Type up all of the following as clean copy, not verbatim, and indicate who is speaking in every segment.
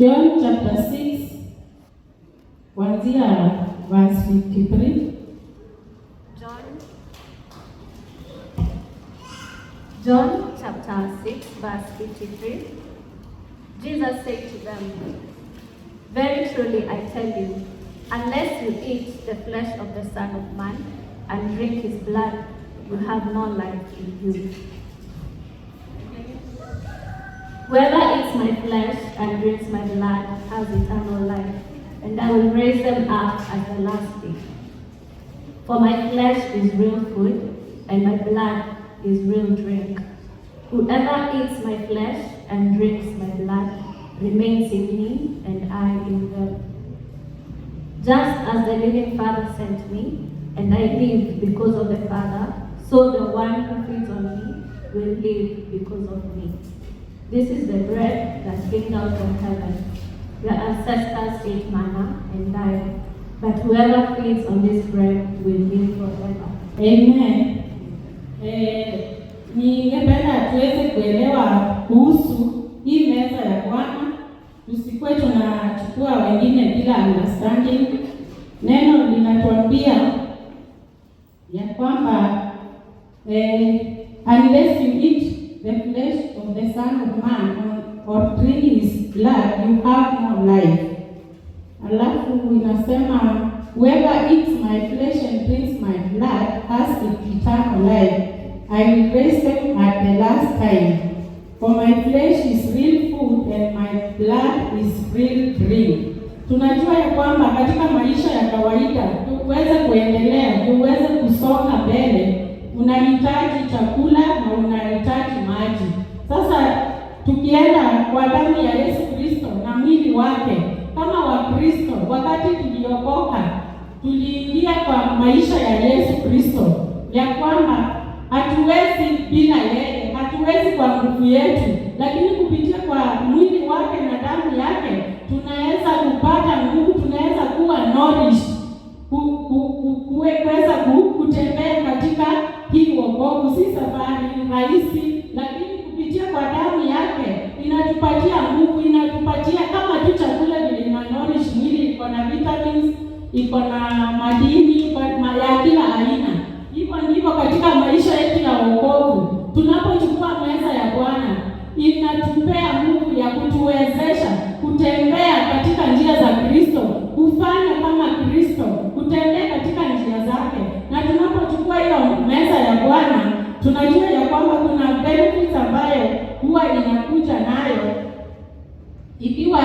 Speaker 1: John chapter 6, kuanzia verse 53.
Speaker 2: John chapter 6, verse 53. Jesus said to them, "Very truly I tell you, unless you eat the flesh of the Son of Man and drink his blood, you have no life in you. Whoever eats my flesh and drinks my blood has eternal life, and I will raise them up at the last day. For my flesh is real food, and my blood is real drink. Whoever eats my flesh and drinks my blood remains in me, and I in them. Just as the living Father sent me, and I live because of the Father, so the one who feeds on me will live because of me. This is the bread that came down from heaven. Your ancestors ate manna and died, but whoever feeds on this bread will live forever."
Speaker 1: Amen. Ningependa tuweze kuelewa kuhusu hii meza ya Bwana, tusikuwe tunachukua wengine bila understanding. Neno linatuambia ya kwamba unless you eat the flesh of the Son of Man or drink his blood, you have no life. Alafu inasema whoever eats my flesh and drinks my blood has eternal life. I will raise them at the last time. For my flesh is real food and my blood is real drink. Tunajua ya kwamba katika maisha ya kawaida tuweze kuendelea, tuweze kusonga mbele, unahitaji chakula na unahitaji maji. Sasa tukienda kwa damu ya Yesu Kristo na mwili wake, kama Wakristo, wakati tuliokoka, tuliingia kwa maisha ya Yesu Kristo, ya kwamba hatuwezi bila yeye, hatuwezi kwa nguvu yetu, lakini kupitia kwa mwili wake na damu yake tunaweza kupata nguvu, tunaweza kuwa nourished, kuweza kutembea katika hii wokovu. Si safari rahisi, lakini kupitia kwa damu yake inatupatia nguvu, inatupatia kama tu chakula vile ina nourish mwili, iko na vitamins, iko na madini ya kila aina. Hivyo ndivyo katika maisha yetu ya wokovu. Tunapochukua meza ya Bwana, inatupea nguvu ya kutuwezesha kutembea katika njia za Kristo, kufanya kama Kristo, kutembea katika njia zake. Na tunapochukua hiyo meza ya Bwana, tunajua ya kwamba kuna benefits ambayo huwa inakuja nayo, ikiwa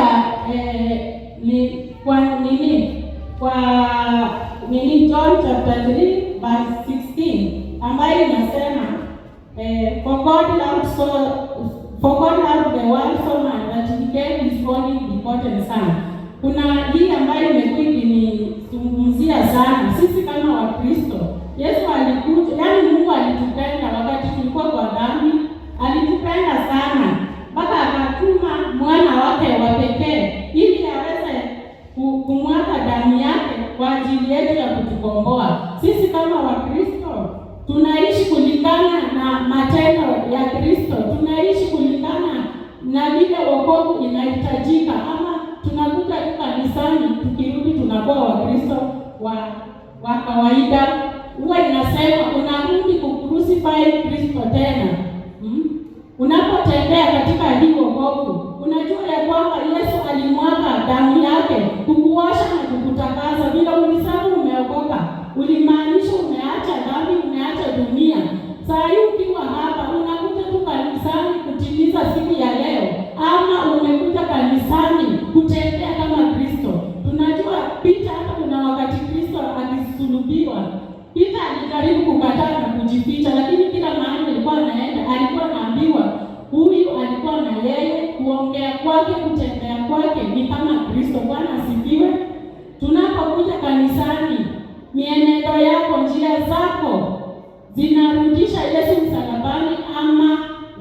Speaker 1: John chapter 3 verse 16 ambayo inasema for God loved the world so much that he gave his only begotten Son. Kuna hii ambayo imekuwa ikinizungumzia sana sisi kama Wakristo. Yesu alikuja, yaani Mungu alitupenda wakati tulikuwa kwa dhambi, alitupenda sana mpaka akatuma mwana wake wa pekee ili aweze kumwaga damu yake kwa ajili yetu ya kutukomboa. Sisi kama Wakristo tunaishi kulingana na matendo ya Kristo, tunaishi kulingana na vile wokovu inahitajika. Ama tunakuja kanisani, tukirudi tunakuwa Wakristo wa kawaida. Huwa inasema unarudi kucrucify Kristo tena. Unapotembea katika hii wokovu, unajua ya kwamba Yesu alimwaga damu yake kukuosha na kukutakasa. Bila ulisema umeokoka, ulimaanisha umeacha dhambi, umeacha dunia. Saa hii ukiwa hapa, unakuja tu kanisani kutimiza siku ya leo, ama umekuja kanisani kutembea kama Kristo. Tunajua Pita, hata kuna wakati Kristo alisulubiwa, Pita alijaribu kukataa na kujificha, lakini kila mahali alikuwa anaenda alikuwa anaambiwa huyu alikuwa na yeye, kuongea kwake, kutembea kwake ni kama Kristo. Bwana asifiwe. Tunapokuja kanisani, mienendo yako, njia zako zinarudisha Yesu msalabani, ama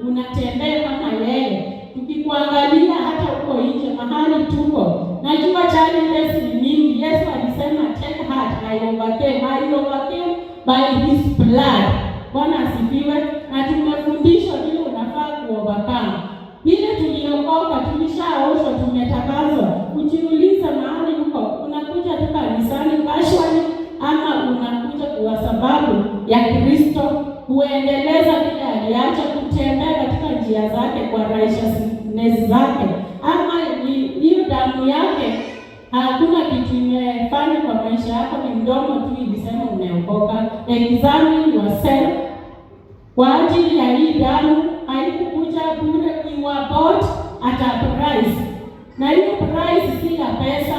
Speaker 1: unatembea kama yeye? Tukikuangalia hata huko nje mahali tuko, najua challenges ni mingi. Yesu alisema take heart, I overcame by his blood. Bwana asifiwe. Na tumefundishwa vile unafaa kuovercome. Vile tuliokoka, tulishaoshwa, tumetakazwa, ujiulize mahali huko, unakuja tu kanisani casually ama unakuja kwa sababu ya Kristo kuendeleza kile aliacha, kutembea katika njia zake kwa righteousness zake, ama hiyo damu yake hakuna kitu imefanya kwa maisha yako, ni mdomo tu ilisema umeokoka. Examine yourself. Kwa ajili ya hii damu haikukuja bure, we were bought at a price. Na hiyo price si ya pesa,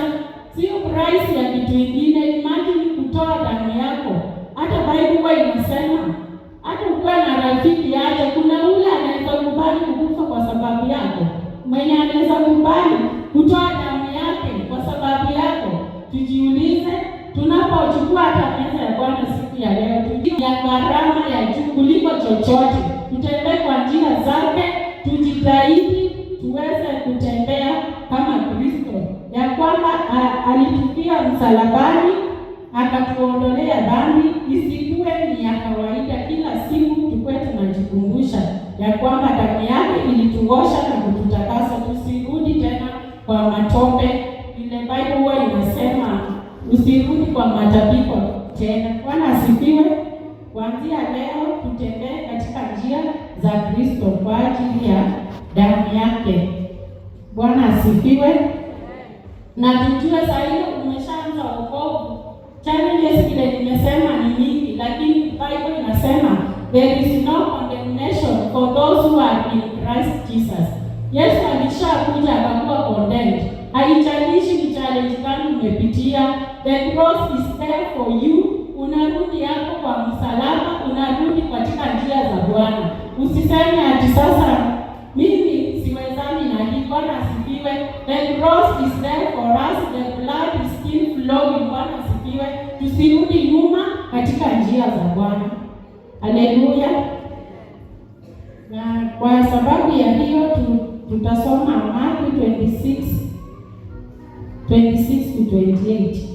Speaker 1: sio price ya kitu kingine. Imagine kutoa damu yako. Hata Bible inasema hata ukiwa na rafiki yake, kuna ule anaweza kubali kukufa kwa sababu yako, mwenye anaweza kubali kutoa damu yake kwa sababu yako. Tujiulize, tunapochukua hata meza ya Bwana siku ya leo, ya gharama ya juu kuliko chochote. Tutembee kwa njia zake, tujitahidi tuweze kutembea kama Kristo, ya kwamba alitufia msalabani akatuondolea dhambi. Isikuwe ni ya kawaida, kila siku tukue tunajikumbusha ya kwamba damu yake ilituosha na kututakasa. Tusirudi tena kwa matope. Ile Bible huwa inasema usirudi kwa matapiko tena. Bwana asifiwe. Kuanzia leo tutembee katika njia za Kristo kwa ajili ya damu yake. Bwana asifiwe. Na tujue saa hiyo umeshaanza wokovu. Challenges kile nimesema ni nyingi, lakini Bible inasema there is no condemnation for those who are in Christ Jesus. Yesu alishakuja akakuwa condemned. Haijalishi ni challenge gani umepitia, the cross is there for you. Unarudi hapo kwa msalaba, unarudi katika njia za Bwana. Usiseme ati sasa mimi siwezani na hii. Bwana asifiwe. The cross is there for us, the blood is still flowing. Bwana asifiwe. Tusirudi nyuma katika njia za Bwana. Haleluya. Na kwa sababu ya hiyo tutasoma Mathayo 26 to 28.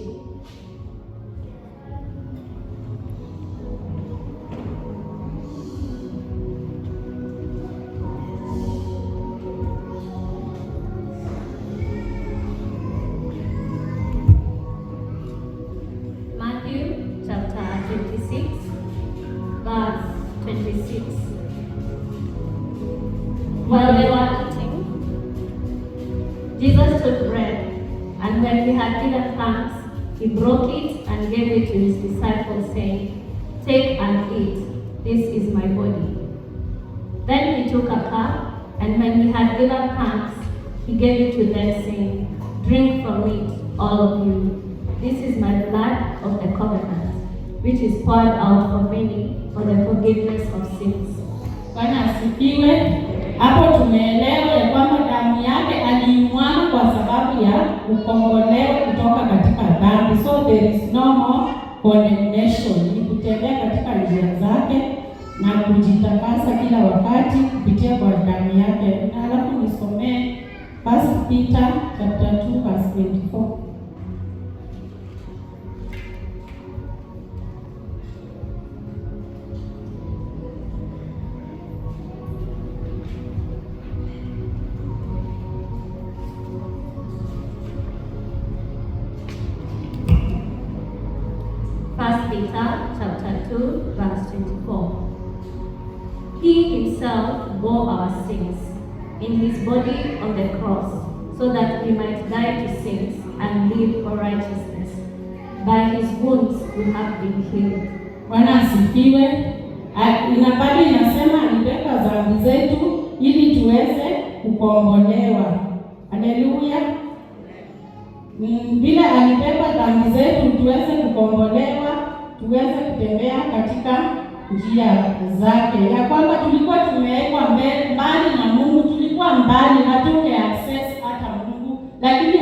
Speaker 2: While they were eating, Jesus took bread, and when he had given thanks, he broke it and gave it to his disciples, saying, "Take and eat, this is my body." Then he took a cup, and when he had given thanks, he gave it to them, saying, "Drink from it, all of you. This is my blood of the covenant, which is poured out for many for the forgiveness of sins."
Speaker 1: Bwana asifiwe. Hapo tumeelewa ya kwamba damu yake aliimwaga kwa sababu ya kukombolewa kutoka katika dhambi. So there is no more condemnation. Ni kutembea katika njia zake na kujitakasa kila wakati kupitia kwa damu yake. Na alafu nisomee 1 Peter chapter 2 verse 24.
Speaker 2: Peter chapter 2 verse 24. He himself bore our sins in his body on the cross, so that we might die to sins and live for righteousness. By his wounds we have been healed.
Speaker 1: Bwana asifiwe. Inabadi inasema alibeba dhambi zetu ili tuweze kukombolewa. Haleluya. Bila alibeba dhambi zetu tuweze kukombolewa, tuweze kutembea katika njia zake. Ya kwamba tulikuwa tumewekwa mbali na Mungu, tulikuwa mbali, hatunge access hata Mungu, lakini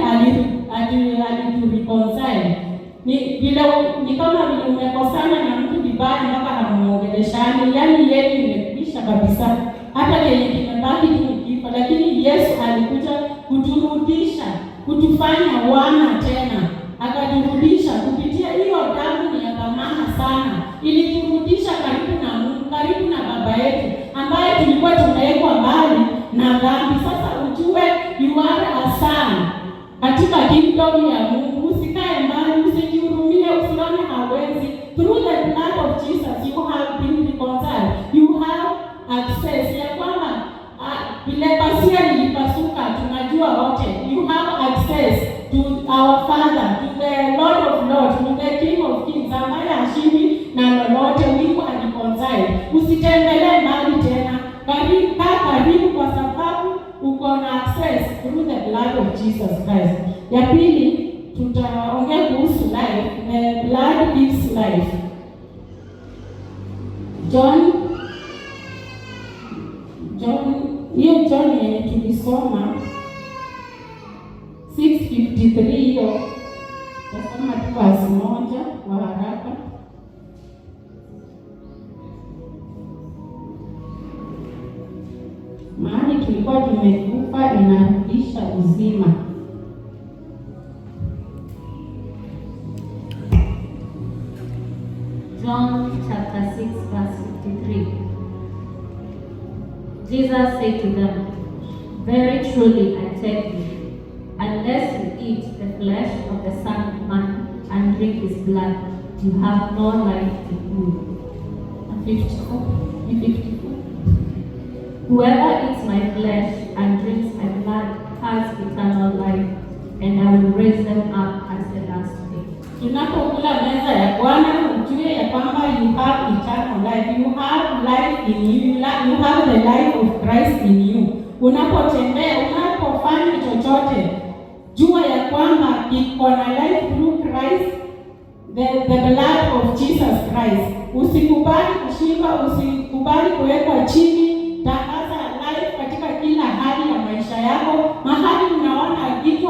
Speaker 1: alitureconcile. Ni kama vile umekosana na mtu vibaya mpaka hamuongeleshani, yaani yeye imekwisha kabisa. Hata yeye kimebaki tu kifo, lakini Yesu alikuja kuturudisha, kutufanya wana tena. Akaturudisha kupitia hiyo damu ni ya dhamana sana. Iliturudisha karibu na Mungu, karibu na Baba yetu ambaye tulikuwa tumewekwa mbali. na dhambi. Sasa ujue you are a son katika kingdom ya Mungu. Usikae mbali, usijihurumie, usione hawezi. Through the blood of Jesus you have been reconciled. You have access. Ya kwamba vile pasia nilipasuka, tunajua wote. You have access to our Father, to the Lord of Lords, to the King of Kings, ambaye hashindi na lolote. We are reconciled. Usitembelee mbali tena. Karibu kwa sababu uko na access through the blood of Jesus Christ. Ya pili, tutaongea kuhusu life. The blood gives life. John yenye tulisoma 6:53 hiyo. Tasoma tu verse moja kwa haraka. Mahali tulikuwa tumekufa inarudisha uzima.
Speaker 2: John chapter 6 verse 53. Jesus said to them, "Very truly I tell you, unless you eat the flesh of the Son of Man and drink his blood, you have no life in you." 54. Whoever eats my flesh and drinks my blood has eternal life, and I will raise them up at the last day.
Speaker 1: Tunapokula meza ya Bwana, ujue ya kwamba you have eternal life. You have life in you. You have the life of Christ in you. Unapotembea, unapofanya chochote, jua ya kwamba iko na life through Christ, the blood of Jesus Christ. Usikubali kushindwa, usikubali kuwekwa chini. Tangaza life katika kila hali ya maisha yako. Mahali unaona kitu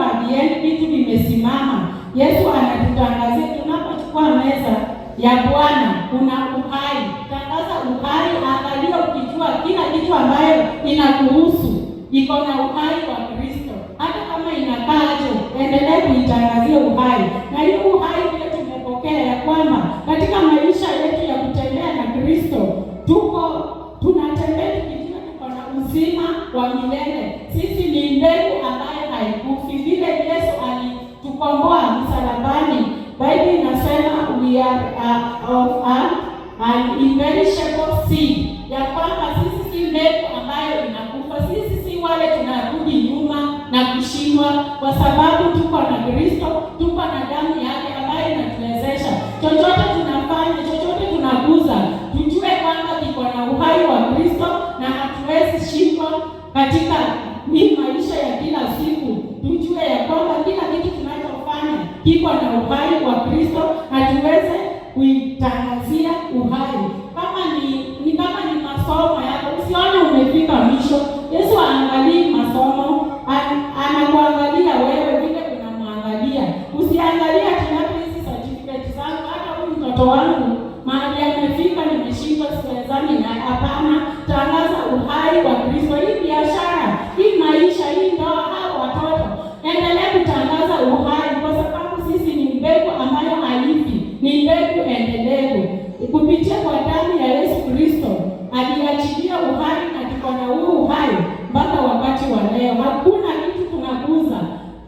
Speaker 1: kitu vimesimama, Yesu anatutangazia. Tunapochukua meza ya Bwana kuna uhai. Tangaza uhai. Angalia ukijua kila kitu ambayo inakuhusu iko na uhai wa Kristo. Hata kama inakaaje, endelee kuitangazia uhai. Na hiyo uhai ndio tumepokea ya kwamba katika maisha yetu ya kutembea na Kristo tunatembea tukijua tuko na uzima wa milele. Sisi ni mbegu ambayo haikufi. Vile Yesu alitukomboa msalabani, Biblia inasema we are of an imperishable seed, ya kwamba sisi si mbegu ambayo inakufa. Sisi si wale tunarudi nyuma na kushindwa, kwa sababu tuko na Kristo, tuko na damu yake ambayo inatuwezesha. Chochote tunafanya, chochote tunaguza, tujue kwamba kiko na uhai wa Kristo na hatuwezi shindwa katika hii maisha ya kila siku. Tujue ya kwamba kila kitu tunachofanya kiko na uhai wa Kristo na tuweze kuitangazia uhai. Kama ni masomo yako, usione umefika mwisho. Yesu aangalii masomo, anakuangalia wewe vile unamwangalia. Usiangalia tunapo hizi certificate zangu, hata huyu mtoto wangu mahali amefika nimeshindwa siwezani na. Hapana, tangaza uhai wa Kristo. Hii biashara, hii maisha, hii ndoa, hao watoto, endelea kutangaza uhai, kwa sababu sisi ni mbegu ambayo haifi, ni mbegu endelevu. Kupitia kwa damu ya Yesu Kristo aliachilia uhai na tuko na huu uhai mpaka wakati wa leo. Hakuna kitu tunaguza,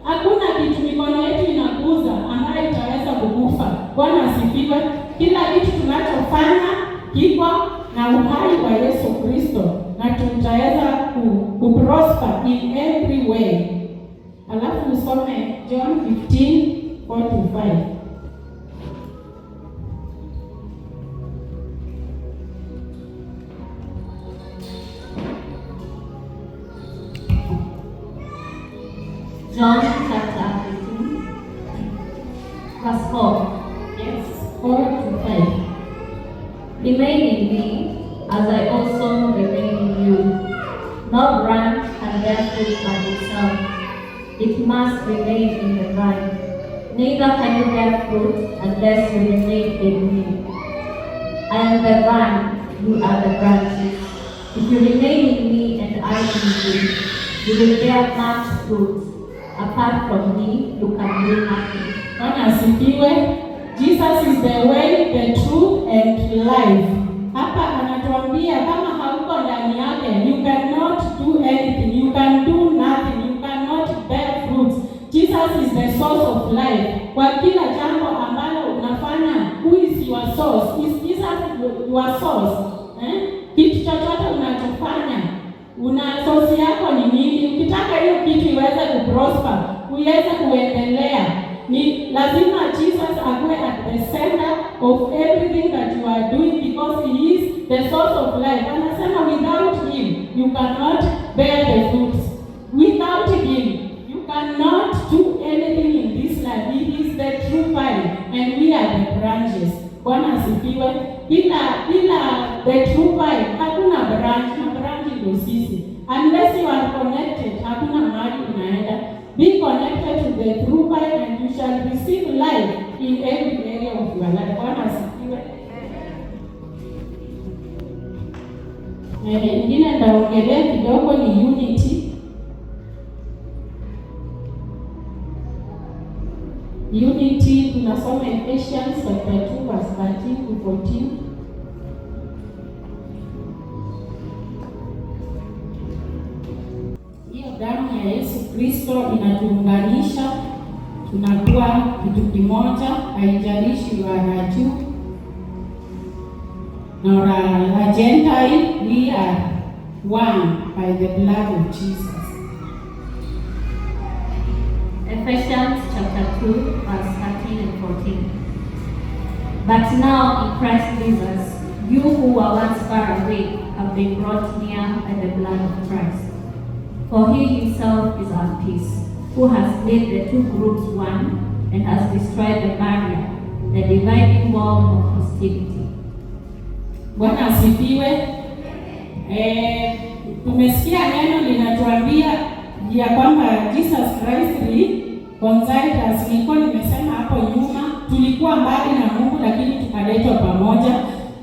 Speaker 1: hakuna kitu mikono yetu inaguza ambayo itaweza kukufa. Bwana asifiwe. Kila kitu tunachofanya kiko na uhai wa Yesu Kristo na tutaweza kuprosper in every way. Alafu usome John 15:4-5.
Speaker 2: John chapter 15, verse 4.
Speaker 1: Yes, 4-5.
Speaker 2: Remain in me, as I also remain in you. No branch can bear fruit by itself. It must remain in the vine. Neither can you bear fruit unless you remain in me. I am the vine, you are the branches. If you remain in me and I in you, you will bear much fruit. Apart from me, you can do nothing.
Speaker 1: Bwana asifiwe. Jesus is the way, the truth and life. Hapa anatuambia kama hauko ndani yake, you cannot do anything. source of life. Kwa kila jambo ambalo unafanya, who is your source? Is Jesus your source? Kitu chochote unachofanya, una source yako ni nini? Ukitaka hiyo kitu iweze kuprosper, uweze kuendelea, ni lazima Jesus akuwe at the center of everything that you are doing, because he is the source of life. Anasema without him you cannot bear the fruits. Without him you cannot do anything in this life. He is the true vine and we are the branches. Bwana asifiwe. Bila the true vine hakuna branch, na branch ndio sisi. Unless you are connected, hakuna mahali unaenda. Be connected to the true vine and you shall receive life in every area of your life. Bwana asifiwe. Ingine ndaongelea kidogo ni unity. Unity tunasoma Ephesians chapter 2 verse 13 to 14. Hiyo damu ya Yesu Kristo inatuunganisha, tunakuwa kitu kimoja, haijalishi wa Jew nor a Gentile, we are one by the blood of Jesus.
Speaker 2: Ephesians chapter 2 verse 13 and 14. But now in Christ Jesus, you who were once far away have been brought near by the blood of Christ. For he himself is our peace, who has made the two groups one and has destroyed the barrier, the dividing wall of hostility.
Speaker 1: Bwana asifiwe. Tumesikia neno linatuambia ya kwamba Jesus Christ reconciled us. Nilikuwa nimesema hapo nyuma, tulikuwa mbali na Mungu lakini tukaletwa pamoja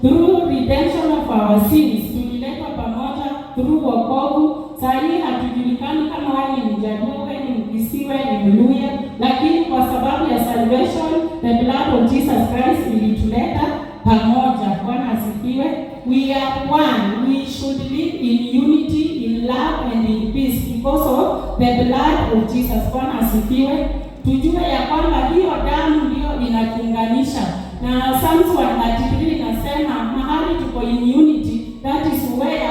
Speaker 1: through redemption of our sins. Tuliletwa pamoja through wokovu. Sasa hatujulikani kama wewe ni Mjaluo, wewe ni Mkisii, ni Mluya, lakini kwa sababu ya salvation, the blood of Jesus Christ ilituleta pamoja. Bwana asifiwe. We are one. We should live in unity, in love and in peace because of the blood of Jesus. Bwana asifiwe. Tujue ya kwamba hiyo damu ndio inatuunganisha. Na Psalms 133 inasema mahali tuko in unity, that is where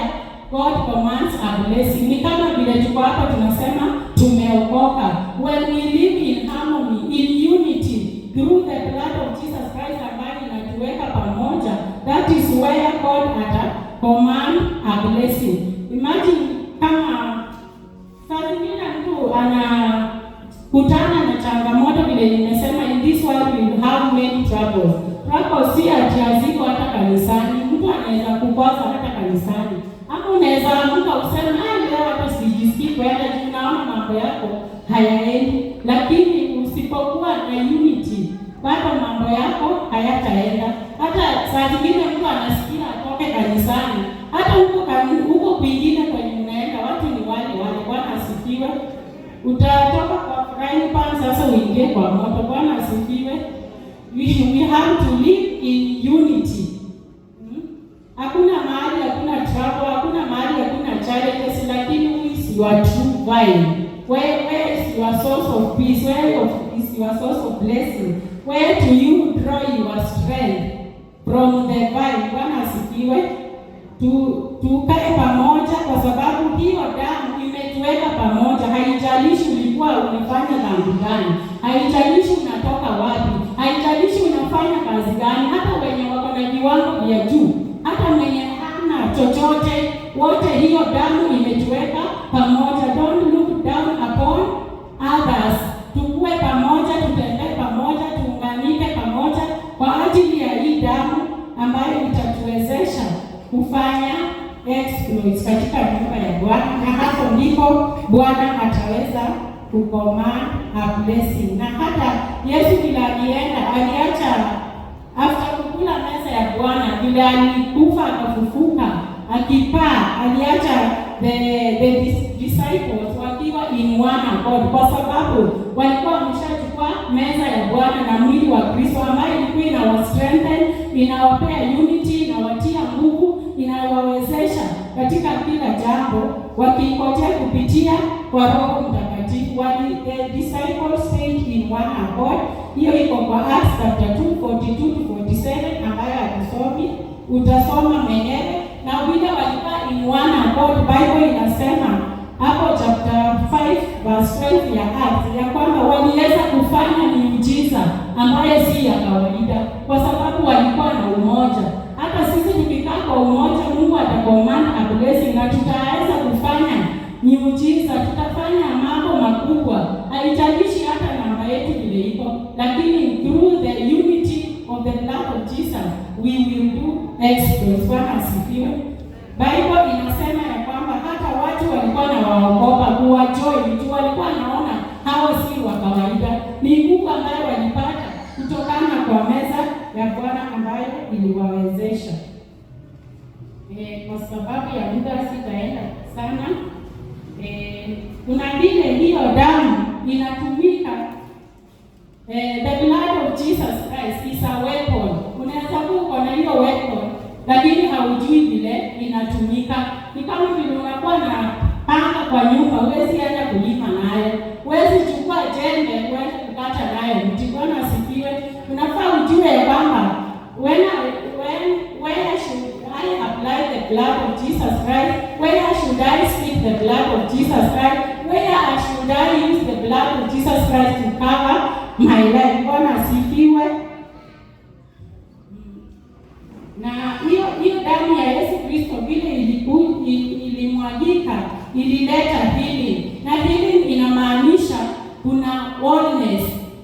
Speaker 1: God commands a blessing. Ni kama vile tuko hapa tunasema tumeokoka. When we live in harmony, in unity, through the blood of Jesus Christ ambaye inatuweka pamoja, that is where God ata command a blessing. Imagine kama saa zingine mtu anakutana na changamoto vile nimesema, in this world we have many troubles. Troubles si ati haziko hata kanisani. Mtu anaweza kukosa hata kanisani. Ama unaweza amka useme leo hata sijisikii kwenda, tunaona mambo yako hayaendi. Lakini usipokuwa na unity, bado mambo yako hayataenda. Hata saa zingine mtu anasikia atoke kanisani, hata huko kwingine kwenye unaenda watu ni wale. Bwana asifiwe. Utatoka kwa frying pan sasa uingie kwa moto. Bwana asifiwe. We have to live in unity. Hakuna mahali hakuna trouble, hakuna mahali hakuna challenges, lakini who is your true vine? Where is your source of peace? Where is your source of blessing? Where do you draw your strength? From the vine. Bwana asifiwe. Tukae pamoja kwa sababu hiyo damu imetuweka pamoja. Haijalishi ulikuwa unafanya dhambi gani, haijalishi unatoka wapi, haijalishi unafanya kazi gani, hata wenye wako na viwango vya juu, hata mwenye hana chochote, wote hiyo damu imetuweka pamoja. Don't look down upon others. Tukue pamoja, tutembee pamoja, tuunganike pamoja kwa ajili ya hii damu ambayo itatuwezesha kufanya exploits katika nyumba ya Bwana, na hapo ndipo Bwana ataweza kucommand a blessing. Na hata Yesu bila aliacha after kukula meza ya Bwana, bila alikufa akafufuka akipaa, aliacha the disciples wakiwa in one accord, kwa sababu walikuwa wameshachukua meza ya Bwana na mwili wa Kristo ambaye ilikuwa inawa strengthen, inawapea unity, inawatia nguvu, inawawezesha katika kila jambo wakingojea kupitia kwa Roho Mtakatifu. Mtakatifu. The disciples stayed in one accord. Hiyo iko kwa Acts chapter 2:42-47 ambayo hatusomi, utasoma mwenyewe. Na vile walikuwa in one accord, Bible inasema hapo chapter 5 verse 12 ya Acts ya kwamba waliweza kufanya miujiza ambayo si ya kawaida kwa sababu walikuwa na umoja. Hata sisi tukikaa kwa umoja, Mungu atacommand a blessing na tutaweza kufanya miujiza, tutafanya mambo makubwa. Haijalishi hata namba yetu vile iko, lakini through the unity of the blood of Jesus we will do exploits. Bwana asifiwe. Bible inasema ya kwamba hata watu walikuwa na waogopa kuwajoin, mtu walikuwa naona hao si wa kawaida. Ni nguvu ambayo walipata kutokana kwa meza ya Bwana ambayo iliwawezesha. Kwa sababu ya muda sitaenda sana. Kuna vile hiyo damu inatumika. The blood of Jesus Christ is a weapon. Unaweza kuwa na hiyo weapon lakini haujui vile inatumika. Ni kama vile unakuwa na panga kwa nyumba, huwezi enda kulima nayo, huwezi chukua jembe uende kukata nayo mti. Bwana asifiwe. Unafaa ujue kwamba where should I apply the blood of Jesus Christ? Where should I speak the blood of Jesus Christ? Where should I use the blood of Jesus Christ to cover my life? Bwana asifiwe. Na hiyo damu ya Yesu Kristo vile ilimwagika ilileta healing. Na healing inamaanisha kuna wholeness.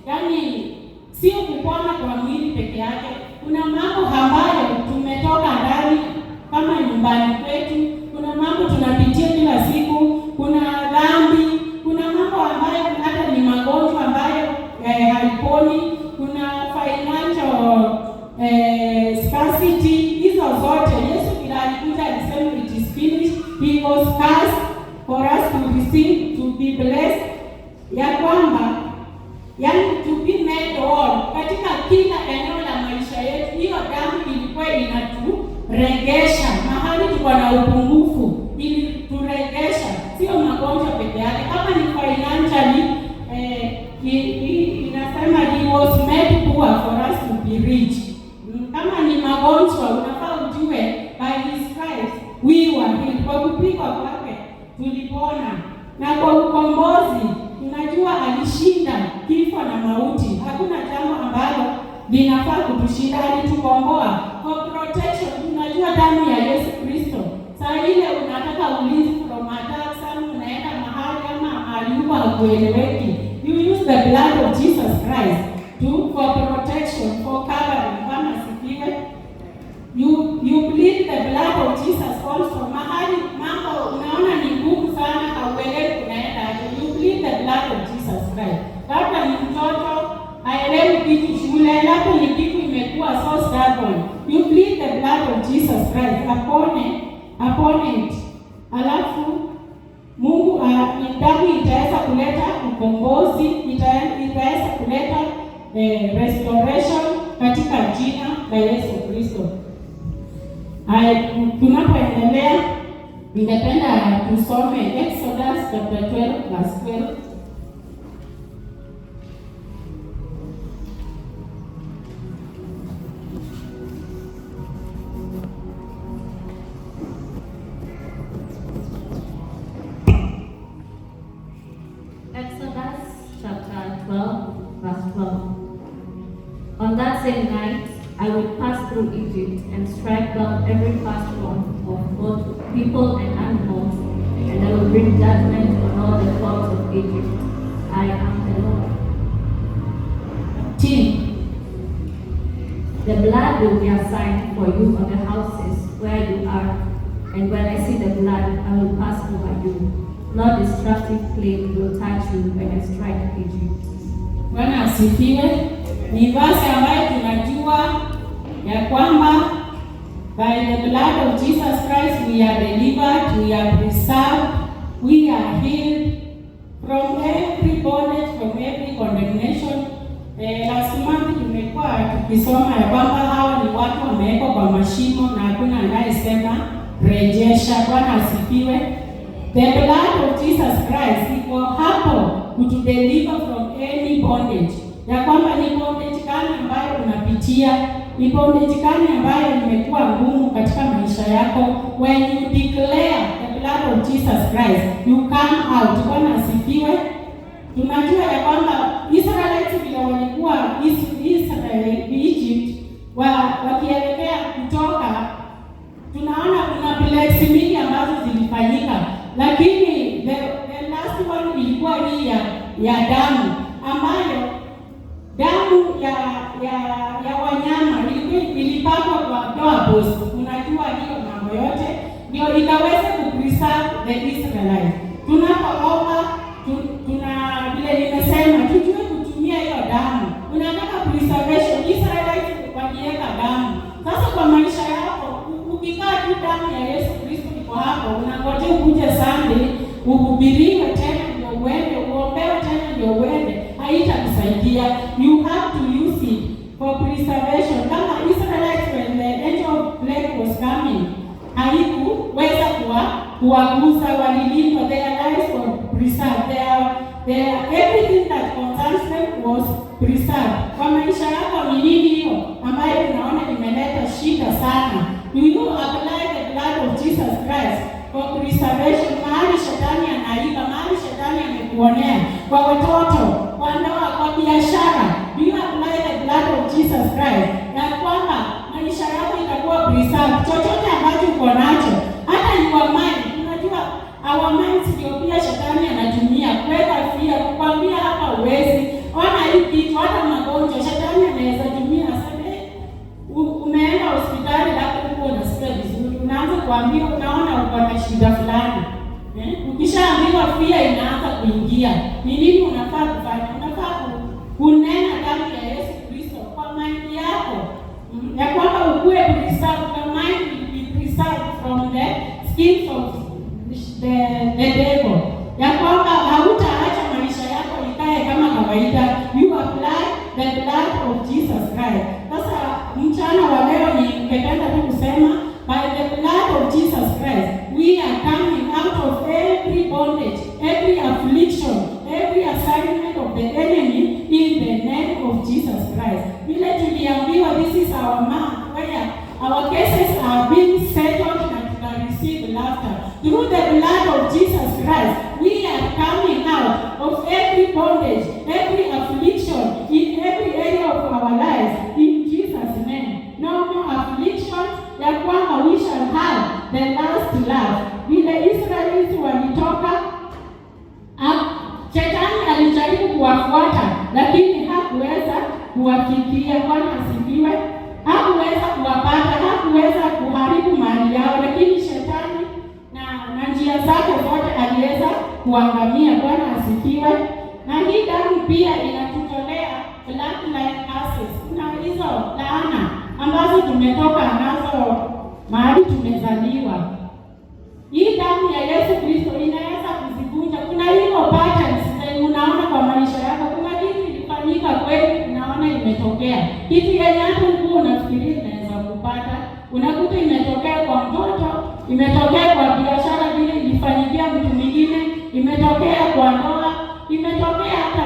Speaker 1: Yaani sio kupona kwa mwili peke yake. Kuna mambo ambayo tumetoka ndani kama nyumbani kwetu. Kuna mambo tunapitia kila siku, kuna dhambi, kuna mambo ambayo hata ni magonjwa ambayo haiponi, kuna financial scarcity. Hizo zote Yesu bila alikuja alisema it is finished. He was cast for us to receive, to be blessed. Ya kwamba yani to be made whole katika kila eneo la maisha yetu. Hiyo damu ilikuwa inaturegesha mahali tuko na upungufu, ili turegesha, sio magonjwa peke yake. Kama ni financially, inasema he was made poor for us to be rich. Kama ni magonjwa, unafaa ujue by his stripes we were healed. Kwa kupigwa kwake tulipona, na kwa ukombozi tunajua alishinda kifo na mauti. Hakuna jambo ambalo linafaa kutushinda, alitukomboa. For protection tunajua damu ya Yesu Kristo. Saa ile unataka ulinzi from attack, sana unaenda mahali ama aliupa hakueleweki, you use the blood of Jesus Christ for protection, for covering. Kama sikiwe you bleed the blood of Jesus also. Mahali mambo unaona ni ngumu sana, hauelewi unaenda hapo, you bleed the blood of Jesus Christ. Labda ni mtoto haelewi kitu shule, labda ni kitu imekuwa so stubborn, you bleed the blood of Jesus Christ upon it. Alafu Mungu damu itaweza kuleta ukombozi, itaweza kuleta restoration katika jina la Yesu Kristo. Tunapoendelea, ningependa tusome Exodus chapter 12 verse 12.
Speaker 2: Exodus chapter 12 verse 12. On that same night I will pass through Egypt and strike down every firstborn of both people and animals, and I will bring judgment on all the gods of Egypt. I am the Lord. 10. The blood will be a sign for you on the houses where you are, and when I see the blood, I will pass over you. No destructive plague will touch you when I strike Egypt.
Speaker 1: Bwana asifiwe. Ni verse ambayo tunajua ya kwamba by the blood of Jesus Christ we are delivered, we are preserved, we are healed from every bondage, from every condemnation. Last month tumekuwa tukisoma ya kwamba hao ni watu wamewekwa kwa mashimo na hakuna anayesema rejesha. Bwana asifiwe. The blood of Jesus Christ iko hapo kutudeliver from any bondage, ya kwamba ni bondage gani ambayo unapitia, ni bondage gani ambayo imekuwa ngumu katika maisha yako. When you declare the blood of Jesus Christ, you come out. Bwana asifiwe. Tunajua ya kwamba Israelites vile walikuwa Egypt wakielekea kutoka, tunaona kuna plagues mingi ambazo zilifanyika, lakini the last one ilikuwa hii ya damu, ambayo damu ya wanyama ilipakwa kwa doorpost. Unajua hiyo mambo yote ndio ikaweza kupreserve the Israelites. Tunapoomba tuna vile nimesema, tujue kutumia hiyo damu. Unataka preservation, Israelites wakiweka damu. Sasa kwa maisha yako, ukikaa tu damu ya Yesu Kristo iko hapo, unangoja ukuje Sunday uhubiriwe tena ndio uende, uombewe tena ndio uende, haitakusaidia. You have to use it for preservation. Kama Israelites, when the angel of plague was coming, haikuweza kuwagusa, walilindwa, their lives were preserved, their everything that concerns them was preserved. Kwa maisha yako ni nini hiyo ambayo unaona imeleta shida sana? You apply the blood of Jesus Christ for preservation. Mahali shetani anaiba, mahali shetani amekuonea, kwa watoto, kwa ndoa, kwa biashara, you apply the blood of Jesus Christ, na kwamba maisha yako itakuwa preserved. Chochote ambacho uko nacho, hata your mind, unajua our minds ndio pia shetani anatumia kuweka fear, kukwambia hapa uwezi, ona hii kitu, hata magonjwa shetani anaweza tumia. Sasa umeenda hospitali hapo uko unasikia vizuri, unaanza kuambia, unaona uko na shida fulani. Ukishaambiwa fear inaanza kuingia, ni nini unafaa kufanya? Unafaa kunena damu ya Yesu Kristo kwa mind yako, ya kwamba ukue preserved, the mind will be preserved from the schemes of the devil, ya kwamba hautaacha maisha yako ikae kama kawaida. You apply the blood of Jesus Christ. Sasa mchana wa leo ningependa tu kusema, by the blood of Jesus Christ we are coming out of every bondage, every affliction, every assignment of the enemy in the name of Jesus Christ. Vile tuliambiwa, this is our month where our cases are being settled and we receive laughter. Through the blood of Jesus Christ, we are coming out of every bondage, every affliction in every area of our lives in Jesus' name. No more afflictions, ya kwamba we shall have the last laugh. Vile Israelites walitoka, shetani alijaribu kuwafuata lakini hakuweza kuwafikia. Bwana asifiwe. Hakuweza kuwapata, hakuweza kuharibu mali yao, lakini shetani na njia zake zote aliweza kuangamia. Bwana asifiwe. Na hii damu pia inatutolea bloodline curses. Kuna hizo laana ambazo tumetoka nazo mahali tumezaliwa. Hii damu ya Yesu Kristo inaweza kuzivunja. Kuna hizo patterns unaona kwa maisha yako, kuna kitu ilifanyika kweli, unaona imetokea kitu yenye hata ulikuwa unafikiria inaweza kupata, unakuta imetokea kwa mtoto, imetokea kwa biashara vile ilifanyikia mtu mwingine, imetokea kwa ndoa, imetokea hata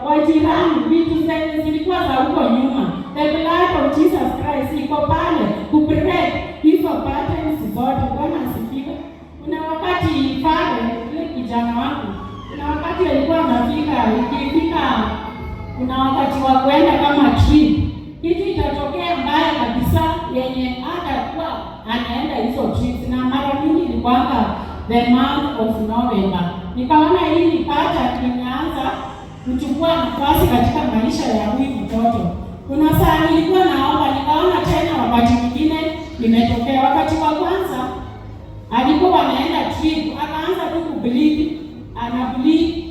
Speaker 1: kwa jirani, vitu zenye zilikuwa za huko nyuma. The blood of Jesus Christ iko pale kubreak hizo patterns zote. Bwana asifiwe. Kuna wakati pale ile kijana wangu, kuna wakati alikuwa anafika, ikifika kuna wakati wa kwenda kama trip, kitu itatokea mbaya kabisa yenye hata kwa anaenda hizo trips, na mara nyingi ilikuwa the month of November. Nikaona hii ni pattern inaanza kuchukua nafasi katika maisha ya huyu mtoto. Kuna saa nilikuwa naomba, nikaona tena wakati mwingine imetokea. Wakati wa kwanza alikuwa anaenda trip, akaanza tu kubleed, anableed.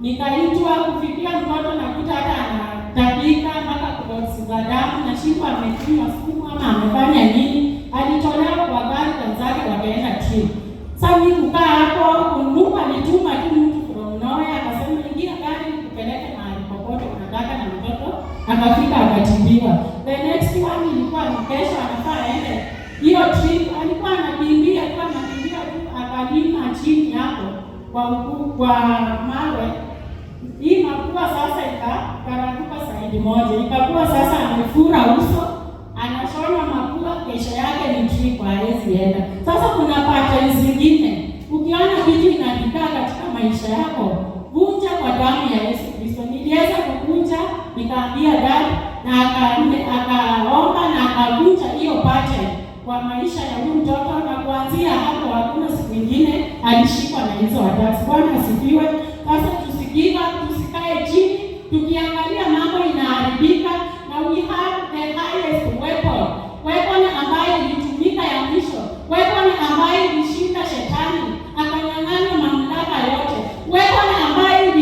Speaker 1: Nikaitwa kufikia mtoto, nakuta hata anatapika mpaka kudosi za damu, na shingo amekunywa sumu ama amefanya nini. Alitolewa kwa gari, wenzake wakaenda trip. Sasa mimi kukaa hapo, Mungu alituma tu mtu from nowhere, akasema ingia gari nikupeleke mahali popote unataka, na mtoto akafika akatibiwa. The next one ilikuwa ni kesho anafaa aende hiyo trip, alikuwa anakimbia tu, akalima chini hapo kwa mawe, Hii mapua sasa ikararuka saidi moja, ikakuwa sasa amefura uso, anashona mapua, kesho yake ni trip, hawezi enda. Sasa kuna patterns zingine, ukiona kitu inakaa katika maisha yako, vunja kwa damu ya Yesu Kristo. Niliweza kuvunja, nikaambia dad, na akaomba na akavunja hiyo pattern kwa maisha ya huyu mtoto, na kuanzia hapo hakuna siku nyingine alishikwa na hizo attacks. Bwana asifiwe. Sasa tusikae chini tukiangalia mambo inaharibika, na we have the highest weapon ambayo ilitumika ya mwisho, weapon ambayo ilishinda shetani akanyang'anya mamlaka yote, weapon ambayo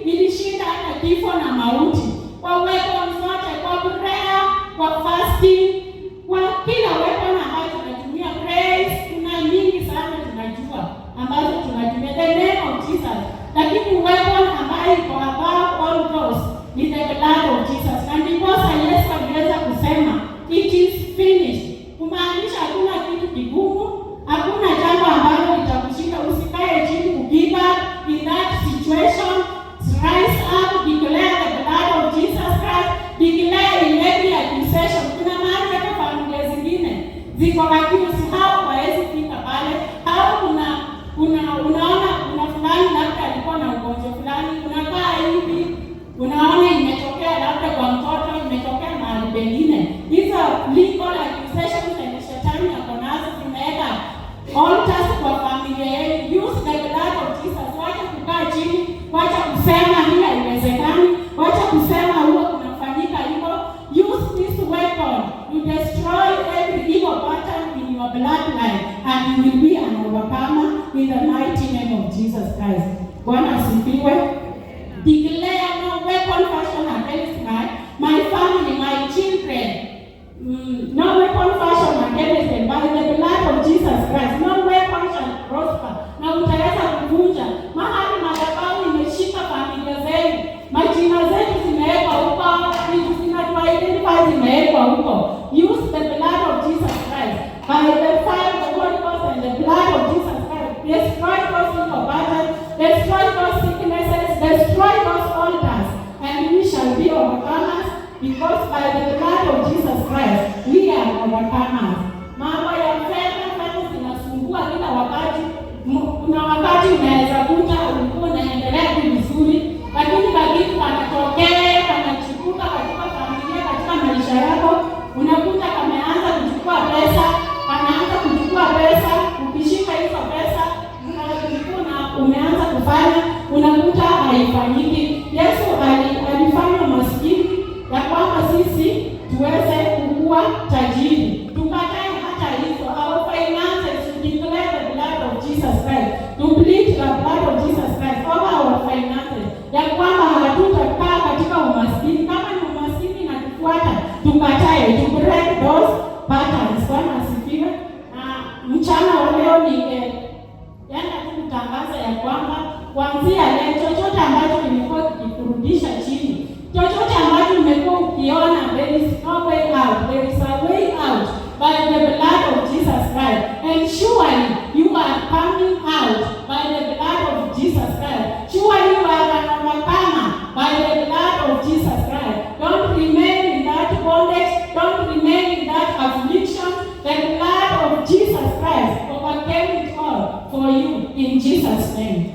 Speaker 1: ilishinda hata kifo na mauti. Kwa weapon zote, kwa prayer, kwa fasting, kwa kila weapon ambayo tunatumia, praise, kuna nyingi sana tunajua ambazo tunatumia the name of Jesus, lakini weapon ambayo iko above all those ni the blood of Jesus. Na ndiposa Yesu aliweza kusema it is finished, kumaanisha hakuna kitu kigumu, hakuna jambo ambalo litakushika. Usikae chini kugive up in that situation. Rise up, declare the blood of Jesus Christ, declare in every accusation. Kuna mahali hata familia zingine ziko accused, hao hawezi fika pale, hao unaona kuna fulani labda alikuwa na ugonjwa fulani, unakaa hivi, unaona imetokea labda kwa mtoto, imetokea mahali pengine. Hizo legal accusations na shetani yako nazo zimeweka altars kwa familia yenu. Use the blood of Jesus. Wacha kukaa chini, wacha kusema hii haiwezekani, wacha kusema huo kunafanyika hivyo. Use this weapon to destroy every evil pattern in your bloodline, and you will be an overcomer in the mighty name of Jesus Christ. Bwana asifiwe. Declare no weapon fashioned against my family, my children. No weapon fashioned against them, by the blood of Jesus Christ. No weapon shall prosper. Na utaweza kuvunja mahali madhabahu imeshika familia zenu, majina zetu zimewekwa huko, vitu zinatuidentify zimewekwa huko. Use the blood of Jesus Christ, by the fire of the Holy Ghost and the blood of Jesus Christ. Destroy those evil patterns, destroy those sicknesses, destroy those altars, and we shall be overcomers, because by the blood of Jesus Christ we are overcomers. Mambo ya fedha zinasumbua kila wakati. Kuna wakati unaweza kuta ulikuwa unaendelea vizuri, lakini kitu kanatokea, kanachipuka katika familia, katika maisha yako, unakuta kameanza kuchukua pesa, kanaanza kuchukua pesa. Ukishika hizo pesa umeanza kufanya, unakuta haifanyiki. Yesu alifanya maskini ya kwamba sisi tuweze kukua tajiri. Tukatae hata hizo. Our finances, to declare the blood of Jesus Christ, to plead the blood of Jesus Christ over our finances, ya kwamba hatutakaa katika umaskini. Kama ni umaskini na kufuata, tukatae, to break those patterns. Bwana asifiwe. Mchana wa leo yaani kutangaza ya kwamba kuanzia leo chochote ambacho kimekuwa kikurudisha chini, chochote ambacho umekuwa ukiona there is no way out, there is a way out by the blood of Jesus Christ, and surely you are coming out by the blood of Jesus Christ. Surely you are an overcomer by the blood of Jesus Christ. Don't remain in that bondage, don't remain in that affliction. The blood of Jesus Christ overcame it all for you in Jesus' name.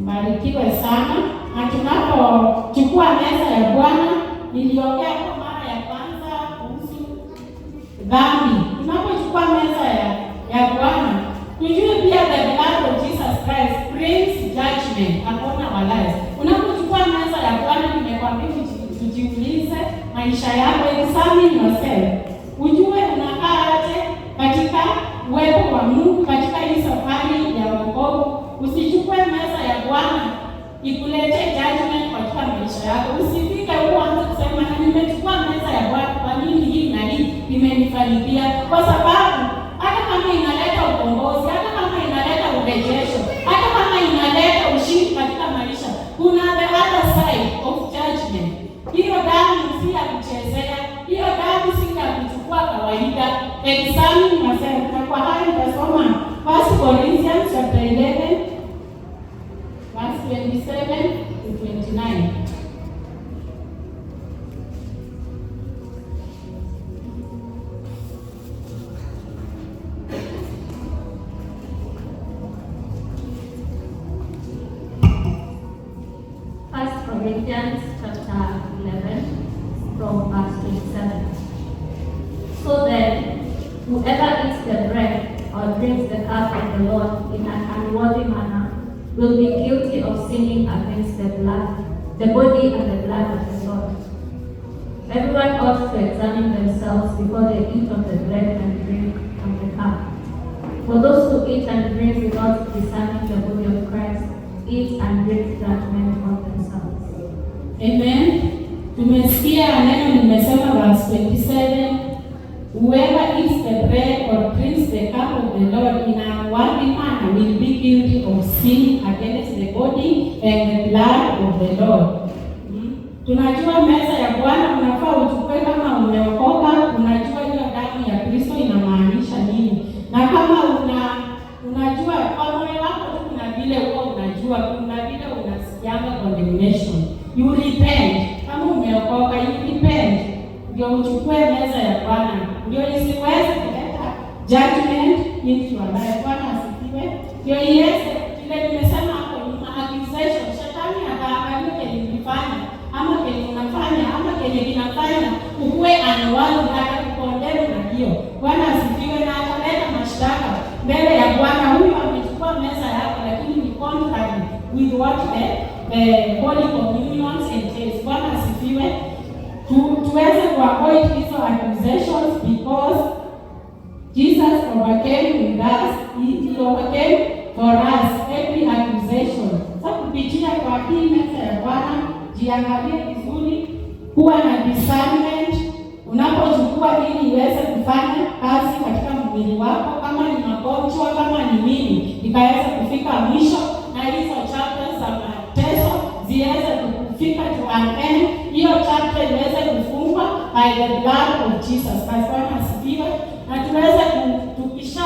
Speaker 1: Mbarikiwe sana. Na tunapochukua meza ya Bwana, niliongea kwa mara ya kwanza kuhusu dhambi. Tunapochukua meza ya Bwana, tujue pia the blood of Jesus Christ brings judgment upon our lives. Unapochukua meza ya Bwana, nimekwambia tujiulize maisha yako, examine yourself. Ujue unakaa aje katika uwepo wa Mungu katika hii safari ya wokovu. Usichukue meza ya Bwana ikulete judgment katika maisha yako. Usifike uanze kusema nimechukua meza ya Bwana, kwa nini hii na hii imenifanikia? Kwa sababu hata kama inaleta ukombozi, hata kama inaleta urejesho, hata kama inaleta ushindi katika maisha, kuna the other side of judgment. Hiyo damu si ya kuchezea, hiyo damu si ya kuchukua kawaida. Examine yourself. Na kwa hayo nitasoma 1 Corinthians chapter 11 verse 27 to 28.
Speaker 2: Corinthians chapter 11 from verse 27. So then, whoever eats the bread or drinks the cup of the Lord in an unworthy manner will be guilty of sinning against the body and the blood of the Lord. Everyone ought to examine themselves before they eat of the bread and drink of the cup. For those who eat and drink without discerning the body of Christ, eat and drink judgment on themselves.
Speaker 1: Amen. Tumesikia neno nimesema verse 27. Whoever eats the bread or drinks the cup of the Lord in an unworthy manner will be guilty of sin against the body and the blood of the Lord. Tunajua meza ya Bwana unafaa uchukue kama umeokoka, unajua hiyo damu ya Kristo inamaanisha nini. Na kama unajua kwa moyo wako tu kuna vile huwa unajua, kuna vile unasikianga condemnation. You repent. Kama umeokoka, you repent. Ndio uchukue meza ya Bwana. Ndio isiweze kuleta judgment into your life. Bwana asifiwe. Ndio iweze kile nimesema hapo nyuma, accusation. Shetani ataangalia kile ulifanya ama kile unafanya ama kile kinafanya ukuwe anwali atakukondemu na hiyo. Bwana asifiwe na ataleta mashtaka mbele ya Bwana. Huyu amechukua meza yako lakini ni contrary with what the Holy Communion entails. Bwana asifiwe. Tuweze kuavoid hizo accusations because Jesus overcame with us. He overcame for us every accusation. Sasa kupitia kwa hii meza ya Bwana, jiangalie vizuri, kuwa na discernment unapochukua ili iweze kufanya kazi katika mwili wako, kama ni magonjwa, kama ni nini, ikaweza kufika mwisho na hizo chapters za mateso ziweze kufika to an end. Hiyo chapter iweze kufungwa by the blood of Jesus Christ. Bwana asifiwe. Na tuweze tukisha